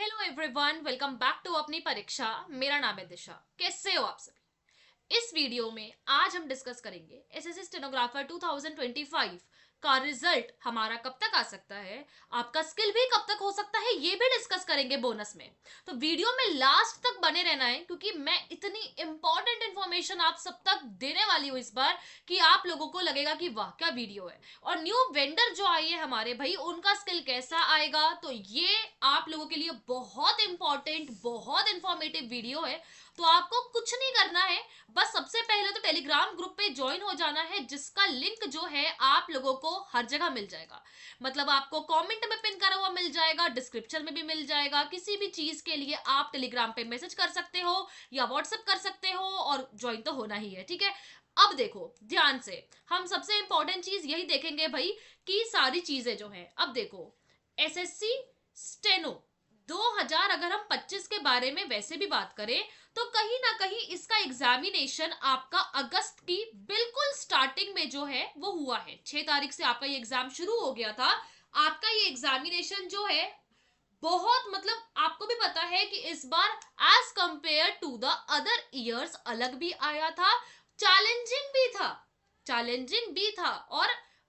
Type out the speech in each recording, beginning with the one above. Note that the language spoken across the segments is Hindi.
Hello everyone, welcome back to अपनी परीक्षा। मेरा नाम है दिशा। कैसे हो आप सभी? इस वीडियो में आज हम डिस्कस करेंगे एसएससी स्टेनोग्राफर 2025 का रिजल्ट हमारा कब तक आ सकता है, आपका स्किल भी कब तक हो सकता है, ये भी डिस्कस करेंगे बोनस में। तो वीडियो में लास्ट तक बने रहना है क्योंकि मैं इतनी इंपॉर्टेंट इंफॉर्मेशन आप सब तक देने वाली हूँ इस बार कि आप लोगों को लगेगा कि वाह क्या वीडियो है। और न्यू वेंडर जो आई है हमारे भाई, उनका स्किल कैसा आएगा, तो ये आप लोगों के लिए बहुत इंपॉर्टेंट, बहुत इंफॉर्मेटिव वीडियो है। तो आपको कुछ नहीं करना है, बस सबसे पहले तो टेलीग्राम ग्रुप पे ज्वाइन हो जाना है, जिसका लिंक जो है आप लोगों को हर जगह मिल जाएगा। मतलब आपको कमेंट में पिन करा हुआ मिल जाएगा, डिस्क्रिप्शन में भी मिल जाएगा। किसी भी चीज के लिए आप टेलीग्राम पे मैसेज कर सकते हो या व्हाट्सएप कर सकते हो, और ज्वाइन तो होना ही है, ठीक है। अब देखो ध्यान से, हम सबसे इंपॉर्टेंट चीज यही देखेंगे भाई कि सारी चीजें जो है, अब देखो एसएससी स्टेनो 2000 अगर हम 25 के बारे में वैसे भी बात करें तो कहीं ना कहीं इसका एग्जामिनेशन आपका अगस्त की बिल्कुल स्टार्टिंग में जो है वो हुआ है। 6 तारीख से आपका ये एग्जाम शुरू हो गया था। आपका ये एग्जामिनेशन जो है बहुत, मतलब आपको भी पता है कि इस बार as compare to the other years अलग भी आया था, चैलेंजिंग भी था, चैलेंजिंग भी था। और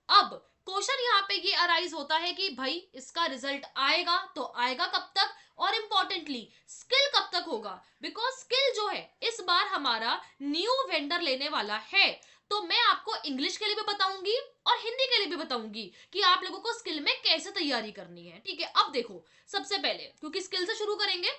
अब क्वेश्चन यहाँ पे ये अराइज होता है कि भाई इसका रिजल्ट आएगा तो आएगा कब तक, और इंपॉर्टेंटली स्किल कब तक होगा। बिकॉज स्किल जो है इस बार हमारा न्यू वेंडर लेने वाला है। तो मैं आपको इंग्लिश के लिए भी बताऊंगी और हिंदी के लिए भी बताऊंगी कि आप लोगों को स्किल में कैसे तैयारी करनी है, ठीक है। अब देखो सबसे पहले, क्योंकि स्किल से शुरू करेंगे,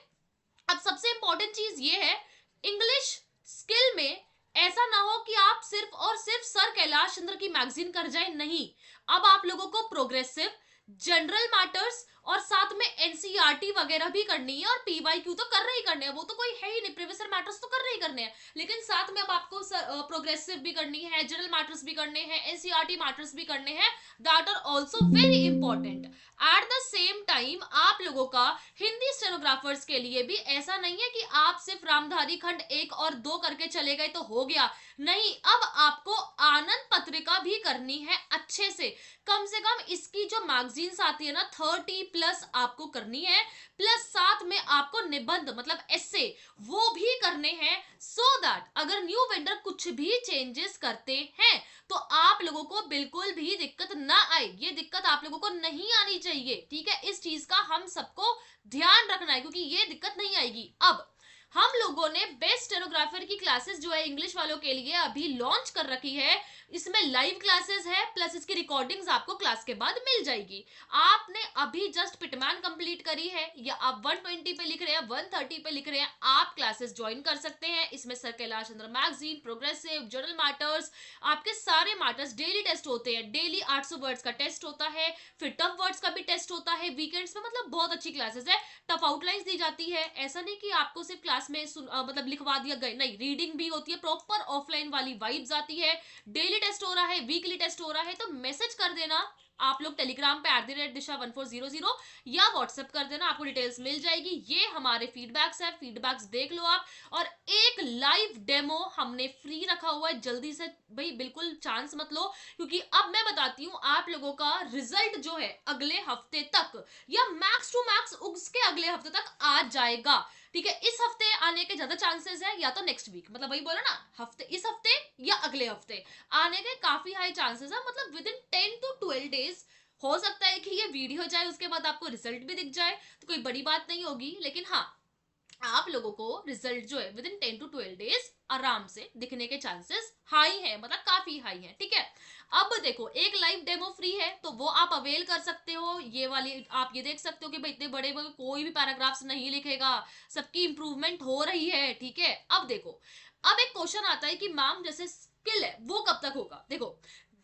अब सबसे इंपॉर्टेंट चीज ये है इंग्लिश स्किल में, ऐसा ना हो कि आप सिर्फ और सिर्फ सर कैलाश चंद्र की मैगजीन कर जाए, नहीं। अब आप लोगों को प्रोग्रेसिव, जनरल मैटर्स और साथ में एनसीईआरटी वगैरह भी करनी है, और पीवाईक्यू तो करना ही करने हैं, वो तो कोई है ही नहीं, प्रीवियस मैटर्स तो करने ही करने हैं। लेकिन साथ में अब आपको प्रोग्रेसिव भी करनी है, जनरल मैटर्स भी करने हैं, एनसीईआरटी मैटर्स भी करने हैं, that are also very important. At the same time आप लोगों का हिंदी स्टेनोग्राफर्स के लिए भी ऐसा नहीं है कि आप सिर्फ रामधारी खंड 1 और 2 करके चले गए तो हो गया, नहीं। अब आपको आनंद पत्रिका भी करनी है अच्छे से कम इसकी जो मैगजीन्स आती है ना 30+ आपको करनी है। प्लस साथ में आपको निबंध मतलब एसे वो भी करने हैं, सो दैट अगर न्यू वेंडर कुछ भी चेंजेस करते हैं तो आप लोगों को बिल्कुल भी दिक्कत ना आए। ये दिक्कत आप लोगों को नहीं आनी चाहिए, ठीक है। इस चीज का हम सबको ध्यान रखना है क्योंकि ये दिक्कत नहीं आएगी। अब हम लोगों ने बेस्ट स्टेनोग्राफर की क्लासेस जो है इंग्लिश वालों के लिए अभी लॉन्च कर रखी है। इसमें लाइव क्लासेस है, प्लस इसकी रिकॉर्डिंग्स आपको क्लास के बाद मिल जाएगी। आपने अभी जस्ट पिटमैन कंप्लीट करी है, या आप 120 पे लिख रहे हैं, 130 पे लिख रहे हैं, आप क्लासेस ज्वाइन कर सकते हैं। इसमें sir Kailash Chandra magazine, progressive, general matters, आपके सारे मैटर्स डेली टेस्ट होते हैं। डेली 800 वर्ड्स का टेस्ट होता है, फिर टफ वर्ड्स का भी टेस्ट होता है वीकेंड्स में। मतलब बहुत अच्छी क्लासेस है, टफ आउटलाइंस दी जाती है। ऐसा नहीं कि आपको सिर्फ क्लास में मतलब लिखवा दिया गया, नहीं, रीडिंग भी होती है, प्रॉपर ऑफलाइन वाली वाइब्स आती है। डेली टेस्ट हो रहा है, वीकली टेस्ट हो रहा है, तो मैसेज कर देना आप लोग टेलीग्राम पे @disha1400 या व्हाट्सएप कर देना, आपको डिटेल्स मिल जाएगी। ये हमारे फीडबैक्स है, फीडबैक्स देख लो आप। और एक लाइव डेमो हमने फ्री रखा हुआ है, जल्दी से भाई बिल्कुल चांस मत लो, क्योंकि अब मैं बताती हूँ आप लोगों का रिजल्ट जो है अगले हफ्ते तक या मैक्स टू मैक्स उसके अगले हफ्ते तक आ जाएगा, ठीक है। इस हफ्ते आने के ज्यादा चांसेस है, या तो नेक्स्ट वीक, मतलब वही बोला ना, हफ्ते, इस हफ्ते या अगले हफ्ते आने के काफी हाई चांसेस है। मतलब विद इन 10 to 12 डेज हो सकता है कि ये वीडियो जाए, उसके बाद आपको रिजल्ट भी दिख जाए, तो कोई बड़ी बात नहीं होगी। लेकिन हाँ, आप लोगों को रिजल्ट जो है विद इन 10 to 12 डेज आराम से दिखने के चांसेस हाई है, मतलब काफी हाई है, ठीक है। अब देखो एक लाइव डेमो फ्री है, तो वो आप अवेल कर सकते हो। ये वाली आप ये देख सकते हो कि भाई इतने बड़े बड़े कोई भी पैराग्राफ्स नहीं लिखेगा, सबकी इंप्रूवमेंट हो रही है, ठीक है। अब देखो, अब एक क्वेश्चन आता है कि मैम जैसे स्किल है वो कब तक होगा। देखो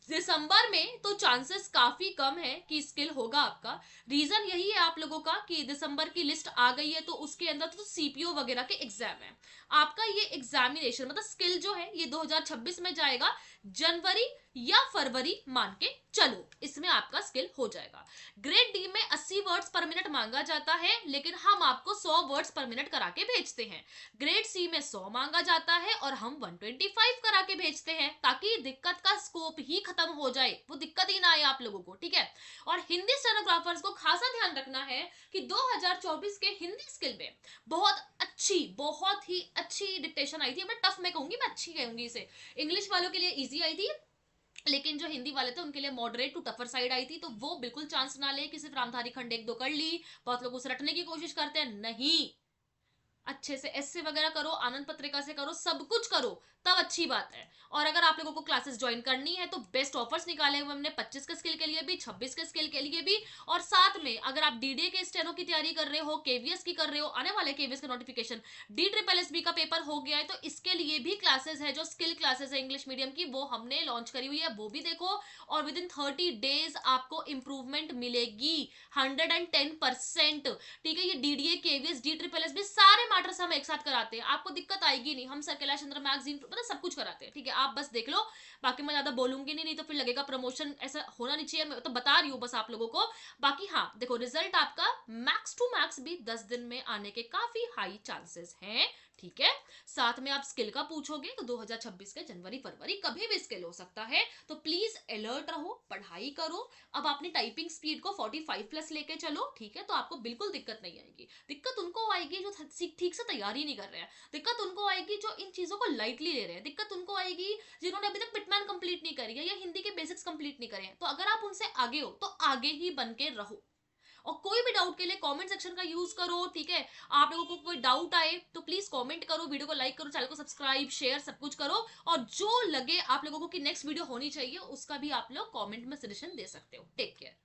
दिसंबर में तो चांसेस काफी कम है कि स्किल होगा आपका। रीजन यही है आप लोगों का कि दिसंबर की लिस्ट आ गई है, तो उसके अंदर तो सीपीओ वगैरह के एग्जाम है। आपका ये एग्जामिनेशन मतलब स्किल जो है ये 2026 में जाएगा, जनवरी या फरवरी मान के चलो, इसमें आपका स्किल हो जाएगा। ग्रेड डी में 80 वर्ड्स पर मिनट मांगा जाता है, लेकिन हम आपको 100 वर्ड्स पर मिनट करा के भेजते हैं। ग्रेड सी में 100 मांगा जाता है और हम 125 करा के भेजते हैं, ताकि दिक्कत का स्कोप ही खत्म हो जाए, वो दिक्कत ही ना आए आप लोगों को, ठीक है। और हिंदी स्टेनोग्राफर्स को खासा ध्यान रखना है कि 2024 के हिंदी स्किल में बहुत ही अच्छी डिक्टेशन आई थी। मैं टफ में कहूंगी, मैं अच्छी कहूंगी इसे। इंग्लिश वालों के लिए इजी आई थी, लेकिन जो हिंदी वाले थे उनके लिए मॉडरेट टू टफर साइड आई थी। तो वो बिल्कुल चांस ना ले कि सिर्फ रामधारी खंड एक दो कर ली। बहुत लोग उसे रटने की कोशिश करते हैं, नहीं, अच्छे से एससे वगैरह करो, आनंद पत्रिका से करो, सब कुछ करो, तब अच्छी बात है। और अगर आप लोगों को क्लासेस ज्वाइन करनी है तो बेस्ट ऑफर्स निकाले हुए हमने 25 के स्किल के लिए भी, 26 के स्किल के लिए भी। और साथ में अगर आप डीडीए के स्टेनो की तैयारी कर रहे हो, केवीएस की कर रहे हो, आने वाले केवीएस का नोटिफिकेशन, DSSB का पेपर हो गया है, तो इसके लिए भी क्लासेस है, जो स्किल क्लासेस है इंग्लिश मीडियम की, वो हमने लॉन्च करी हुई है, वो भी देखो। और विद इन 30 डेज आपको इंप्रूवमेंट मिलेगी 110%। ठीक है, ये डीडीए, केवीएस, DSSB सारे मैटर्स हम एक साथ कराते हैं, आपको दिक्कत आएगी नहीं। हम सर कैलाश चंद्र मैगजीन मतलब सब कुछ कराते हैं, ठीक है, आप बस देख लो। बाकी मैं ज्यादा बोलूंगी नहीं तो फिर लगेगा प्रमोशन, ऐसा होना नहीं चाहिए। मैं तो बता रही हूँ बस आप लोगों को। बाकी हाँ देखो, रिजल्ट आपका मैक्स टू मैक्स भी 10 दिन में आने के काफी हाई चांसेस हैं, ठीक है। साथ में आप स्किल का पूछोगे तो 2026 के जनवरी फरवरी कभी भी स्किल हो सकता है। तो प्लीज अलर्ट रहो, पढ़ाई करो। अब अपनी टाइपिंग स्पीड को 45 प्लस लेके चलो, ठीक है, तो आपको बिल्कुल दिक्कत नहीं आएगी। दिक्कत उनको आएगी जो ठीक से तैयारी नहीं कर रहे हैं, दिक्कत उनको आएगी जो इन चीजों को लाइटली ले रहे हैं, दिक्कत उनको आएगी जिन्होंने अभी तक पिटमैन कंप्लीट नहीं करी है या हिंदी के बेसिक्स कंप्लीट नहीं करे हैं। तो अगर आप उनसे आगे हो तो आगे ही बन के रहो। और कोई भी डाउट के लिए कमेंट सेक्शन का यूज करो, ठीक है। आप लोगों को कोई डाउट आए तो प्लीज कमेंट करो, वीडियो को लाइक करो, चैनल को सब्सक्राइब शेयर सब कुछ करो। और जो लगे आप लोगों को कि नेक्स्ट वीडियो होनी चाहिए, उसका भी आप लोग कमेंट में सजेशन दे सकते हो। Take care.